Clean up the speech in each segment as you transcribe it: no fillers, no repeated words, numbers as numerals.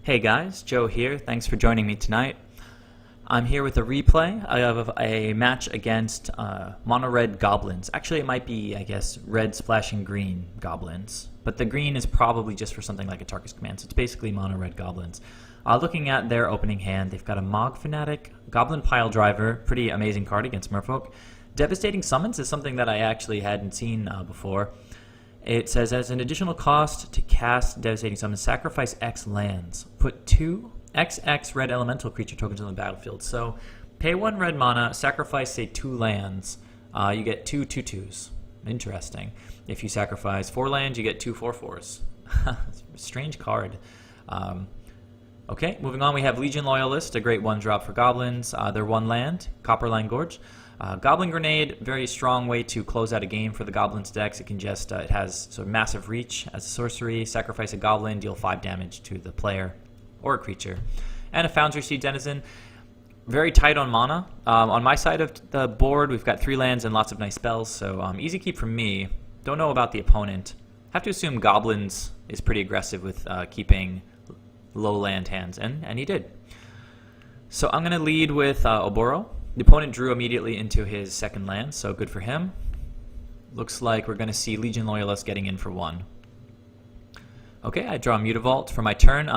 Hey guys, Joe here. Thanks for joining me tonight. I'm here with a replay of a match against mono red goblins. Actually, it might be, I guess, red splashing green goblins, but the green is probably just for something like a Tarkus command, so it's basically mono red goblins. Looking at their opening hand, they've got a Mog Fanatic, Goblin Pile Driver, pretty amazing card against Merfolk. Devastating Summons is something that I actually hadn't seen before. It says, as an additional cost to cast Devastating Summons, sacrifice X lands. Put 2 XX red elemental creature tokens on the battlefield. So, pay 1 red mana, sacrifice, say, 2 lands. You get 2 2/2s. Interesting. If you sacrifice 4 lands, you get 2 4/4s. Strange card. Okay, moving on, we have Legion Loyalist, a great 1-drop for goblins. They're 1 land, Copperline Gorge. Goblin Grenade, very strong way to close out a game for the Goblins decks. It can just, it has sort of massive reach as a sorcery. Sacrifice a Goblin, deal 5 damage to the player or a creature. And a Foundry Seed Denizen, very tight on mana. On my side of the board, we've got 3 lands and lots of nice spells, so easy keep from me. Don't know about the opponent. Have to assume Goblins is pretty aggressive with keeping low land hands, and he did. So I'm going to lead with Oboro. The opponent drew immediately into his second land, so good for him. Looks like we're going to see Legion Loyalist getting in for 1. Okay, I draw Mutavault for my turn.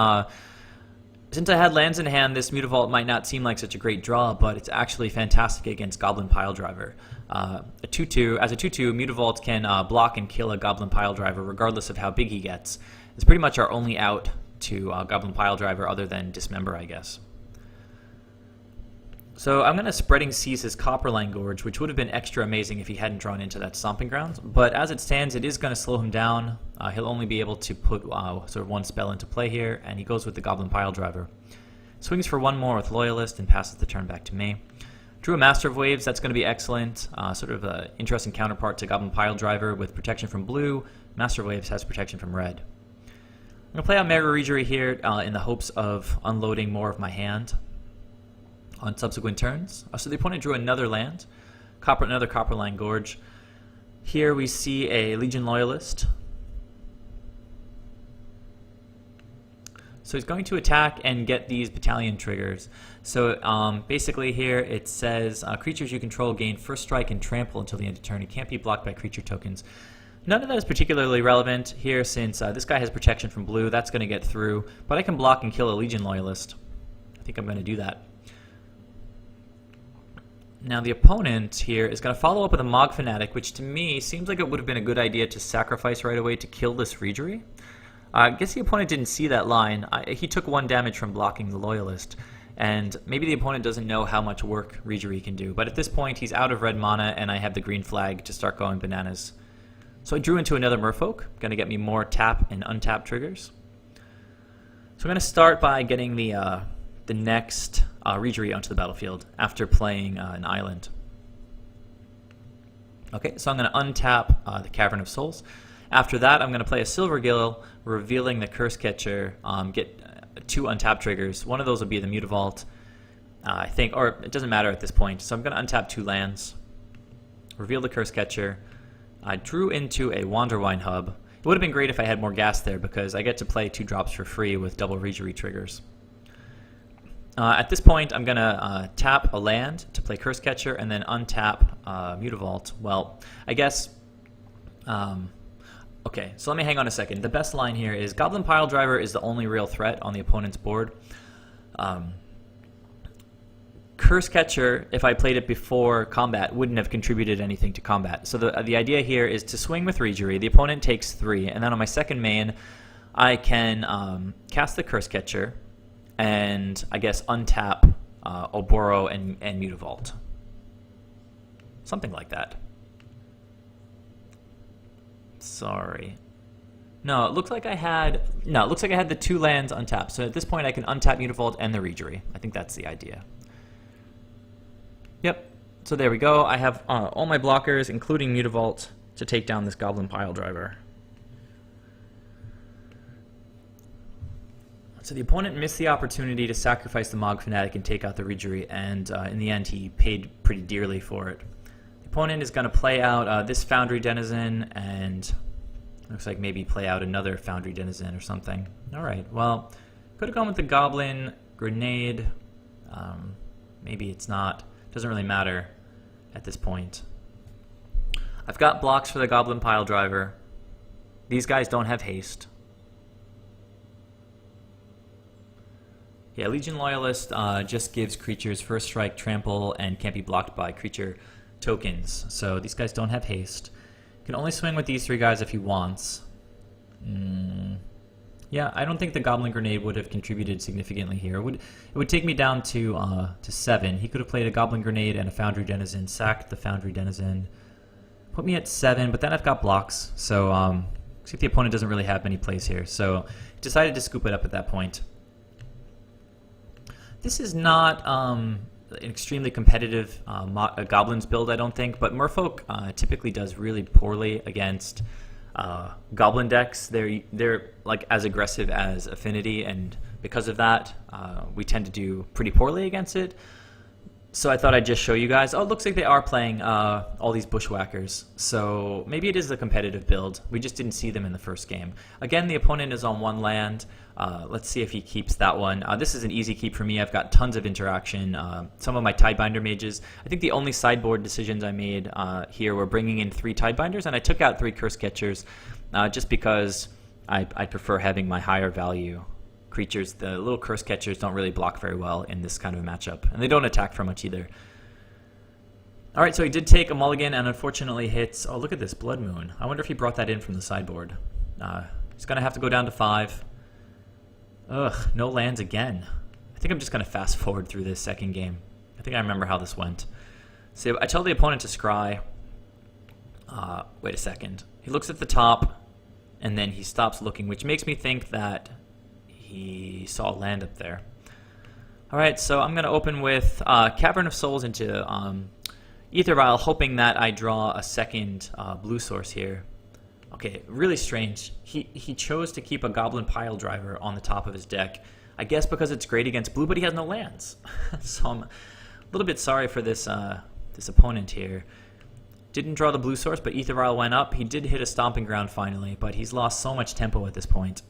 Since I had lands in hand, this Mutavault might not seem like such a great draw, but it's actually fantastic against Goblin Pile Driver. As a 2/2, Mutavault can block and kill a Goblin Pile Driver regardless of how big he gets. It's pretty much our only out to Goblin Pile Driver other than Dismember, I guess. So I'm going to Spreading Seas his Copperline Gorge, which would have been extra amazing if he hadn't drawn into that Stomping Grounds. But as it stands, it is going to slow him down. He'll only be able to put sort of 1 spell into play here, and he goes with the Goblin Pile Driver. Swings for 1 more with Loyalist and passes the turn back to me. Drew a Master of Waves. That's going to be excellent. Sort of an interesting counterpart to Goblin Pile Driver with protection from blue. Master of Waves has protection from red. I'm going to play out Merrow Reejerey here in the hopes of unloading more of my hand on subsequent turns. So the opponent drew another land, another Copperline Gorge. Here we see a Legion Loyalist. So he's going to attack and get these battalion triggers. So basically here it says creatures you control gain first strike and trample until the end of turn. It can't be blocked by creature tokens. None of that is particularly relevant here since this guy has protection from blue. That's going to get through, but I can block and kill a Legion Loyalist. I think I'm going to do that. Now the opponent here is going to follow up with a Mog Fanatic, which to me seems like it would have been a good idea to sacrifice right away to kill this Reejerey. I guess the opponent didn't see that line. He took 1 damage from blocking the Loyalist, and maybe the opponent doesn't know how much work Reejerey can do. But at this point, he's out of red mana, and I have the green flag to start going bananas. So I drew into another Merfolk, going to get me more tap and untap triggers. So I'm going to start by getting the next Reejerey onto the battlefield after playing an island. Okay, so I'm going to untap the Cavern of Souls. After that, I'm going to play a Silvergill, revealing the Cursecatcher, get 2 untap triggers. One of those will be the Mutavault, I think, or it doesn't matter at this point. So I'm going to untap 2 lands, reveal the Cursecatcher. I drew into a Wanderwine Hub. It would have been great if I had more gas there because I get to play 2 drops for free with double Reejerey triggers. At this point, I'm going to tap a land to play Cursecatcher and then untap Mutavault. Well, I guess... okay, so let me hang on a second. The best line here is Goblin Pile Driver is the only real threat on the opponent's board. Cursecatcher, if I played it before combat, wouldn't have contributed anything to combat. So the idea here is to swing with Reejerey. The opponent takes 3, and then on my second main, I can cast the Cursecatcher and I guess untap Oboro and Mutavault. Something like that. Sorry. No, it looks like I had the 2 lands untapped. So at this point I can untap Mutavault and the Reejerey. I think that's the idea. Yep. So there we go. I have all my blockers, including Mutavault, to take down this Goblin Pile Driver. So the opponent missed the opportunity to sacrifice the Mog Fanatic and take out the Reejerey, and in the end he paid pretty dearly for it. The opponent is going to play out this Foundry Denizen, and looks like maybe play out another Foundry Denizen or something. Alright, well, Could have gone with the Goblin Grenade. Maybe it's not. Doesn't really matter at this point. I've got blocks for the Goblin Pile Driver. These guys don't have haste. Yeah, Legion Loyalist just gives creatures first strike, trample, and can't be blocked by creature tokens. So these guys don't have haste. Can only swing with these three guys if he wants. Yeah, I don't think the Goblin Grenade would have contributed significantly here. It would take me down to 7. He could have played a Goblin Grenade and a Foundry Denizen, sacked the Foundry Denizen, put me at 7, but then I've got blocks. So looks like the opponent doesn't really have many plays here. So decided to scoop it up at that point. This is not an extremely competitive Goblins build, I don't think, but Merfolk typically does really poorly against Goblin decks. They're like as aggressive as Affinity, and because of that, we tend to do pretty poorly against it. So I thought I'd just show you guys. Oh, it looks like they are playing all these Bushwhackers. So maybe it is a competitive build. We just didn't see them in the first game. Again, the opponent is on 1 land. Let's see if he keeps that one. This is an easy keep for me. I've got tons of interaction. Some of my Tidebinder Mages. I think the only sideboard decisions I made here were bringing in 3 Tidebinders, and I took out 3 Cursecatchers just because I prefer having my higher value creatures. The little Cursecatchers don't really block very well in this kind of a matchup, and they don't attack for much either. Alright, so he did take a mulligan and unfortunately hits... Oh, look at this, Blood Moon. I wonder if he brought that in from the sideboard. He's going to have to go down to 5. Ugh, no lands again. I think I'm just going to fast forward through this second game. I think I remember how this went. So I tell the opponent to scry. Wait a second. He looks at the top, and then he stops looking, which makes me think that he saw land up there. Alright, so I'm going to open with Cavern of Souls into AEther Vial, hoping that I draw a second blue source here. Okay, really strange. He chose to keep a Goblin Pile Driver on the top of his deck. I guess because it's great against blue, but he has no lands. So I'm a little bit sorry for this this opponent here. Didn't draw the blue source, but AEther Vial went up. He did hit a Stomping Ground finally, but he's lost so much tempo at this point.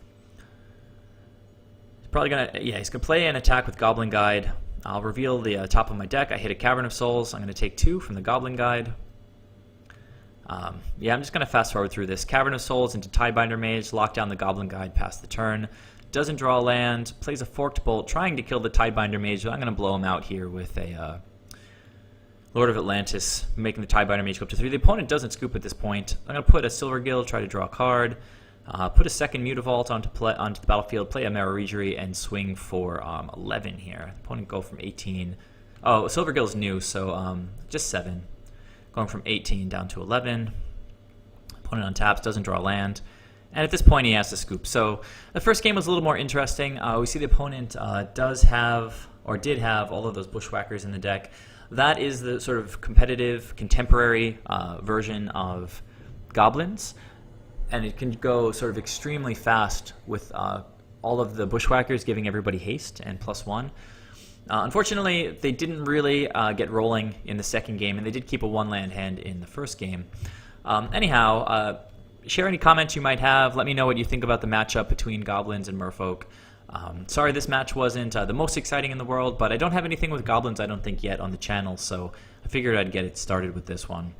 He's probably gonna, yeah, he's gonna play an attack with Goblin Guide. I'll reveal the top of my deck. I hit a Cavern of Souls. I'm gonna take 2 from the Goblin Guide. Yeah, I'm just going to fast forward through this. Cavern of Souls into Tidebinder Mage, lock down the Goblin Guide past the turn. Doesn't draw a land, plays a Forked Bolt, trying to kill the Tidebinder Mage, but I'm going to blow him out here with a Lord of Atlantis, making the Tidebinder Mage go up to 3. The opponent doesn't scoop at this point. I'm going to put a Silvergill, try to draw a card, put a second Mutavault onto the battlefield, play a Merrow Reejerey, and swing for 11 here. The opponent go from 18. Oh, Silvergill's new, so just 7. Going from 18 down to 11. Opponent untaps, doesn't draw land. And at this point, he has to scoop. So the first game was a little more interesting. We see the opponent does have, or did have, all of those Bushwhackers in the deck. That is the sort of competitive, contemporary version of Goblins. And it can go sort of extremely fast with all of the Bushwhackers giving everybody haste and +1. Unfortunately, they didn't really get rolling in the second game, and they did keep a 1-land hand in the first game. Anyhow, share any comments you might have. Let me know what you think about the matchup between Goblins and Merfolk. Sorry this match wasn't the most exciting in the world, but I don't have anything with Goblins, I don't think, yet on the channel, so I figured I'd get it started with this one.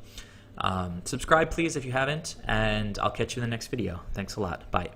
Subscribe, please, if you haven't, and I'll catch you in the next video. Thanks a lot. Bye.